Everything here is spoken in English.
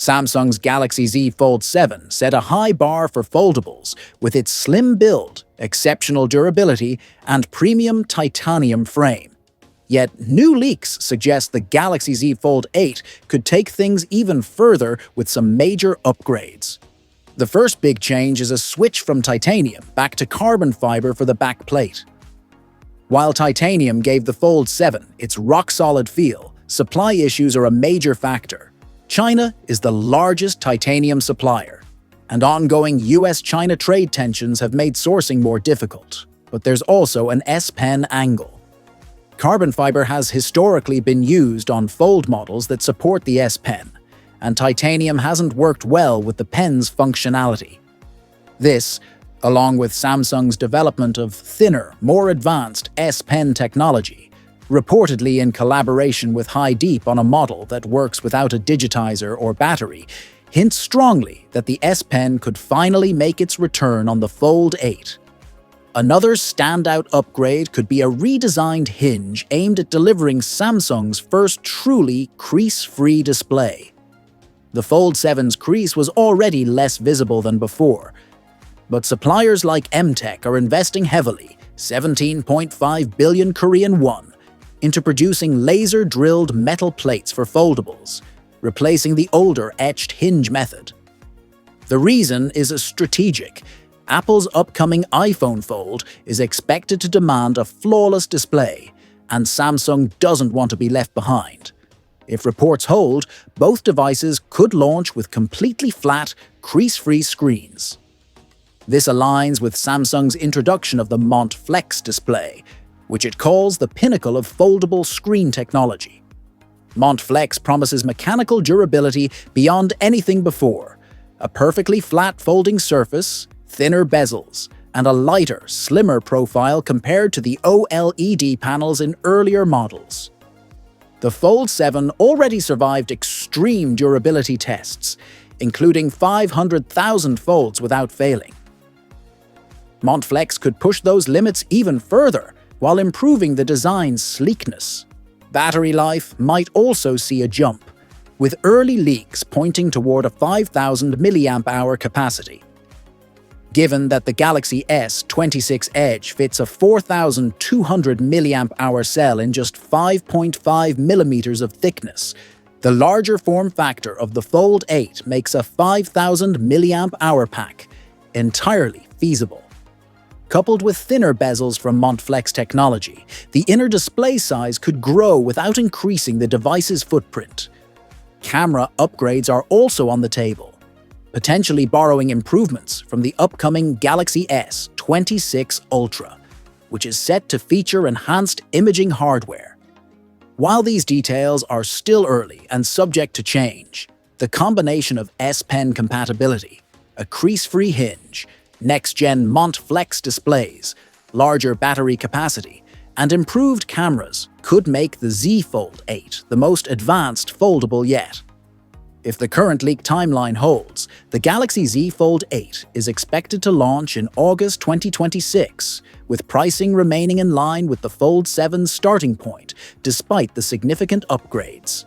Samsung's Galaxy Z Fold 7 set a high bar for foldables with its slim build, exceptional durability, and premium titanium frame. Yet new leaks suggest the Galaxy Z Fold 8 could take things even further with some major upgrades. The first big change is a switch from titanium back to carbon fiber for the back plate. While titanium gave the Fold 7 its rock-solid feel, supply issues are a major factor. China is the largest titanium supplier, and ongoing US-China trade tensions have made sourcing more difficult. But there's also an S-Pen angle. Carbon fiber has historically been used on fold models that support the S-Pen, and titanium hasn't worked well with the pen's functionality. This, along with Samsung's development of thinner, more advanced S-Pen technology, reportedly in collaboration with Hi-Deep on a model that works without a digitizer or battery, hints strongly that the S-Pen could finally make its return on the Fold 8. Another standout upgrade could be a redesigned hinge aimed at delivering Samsung's first truly crease-free display. The Fold 7's crease was already less visible than before, but suppliers like MTech are investing heavily, 17.5 billion Korean won, into producing laser-drilled metal plates for foldables, replacing the older etched hinge method. The reason is strategic. Apple's upcoming iPhone Fold is expected to demand a flawless display, and Samsung doesn't want to be left behind. If reports hold, both devices could launch with completely flat, crease-free screens. This aligns with Samsung's introduction of the Mont-Flex display, which it calls the pinnacle of foldable screen technology. Mont-Flex promises mechanical durability beyond anything before, a perfectly flat folding surface, thinner bezels, and a lighter, slimmer profile compared to the OLED panels in earlier models. The Fold 7 already survived extreme durability tests, including 500,000 folds without failing. Mont-Flex could push those limits even further, while improving the design's sleekness. Battery life might also see a jump, with early leaks pointing toward a 5,000 mAh capacity. Given that the Galaxy S26 Edge fits a 4,200 mAh cell in just 5.5 millimeters of thickness, the larger form factor of the Fold 8 makes a 5,000 mAh pack entirely feasible. Coupled with thinner bezels from Mont-Flex technology, the inner display size could grow without increasing the device's footprint. Camera upgrades are also on the table, potentially borrowing improvements from the upcoming Galaxy S26 Ultra, which is set to feature enhanced imaging hardware. While these details are still early and subject to change, the combination of S-Pen compatibility, a crease-free hinge, next-gen Mont-Flex displays, larger battery capacity, and improved cameras could make the Z Fold 8 the most advanced foldable yet. If the current leak timeline holds, the Galaxy Z Fold 8 is expected to launch in August 2026, with pricing remaining in line with the Fold 7's starting point, despite the significant upgrades.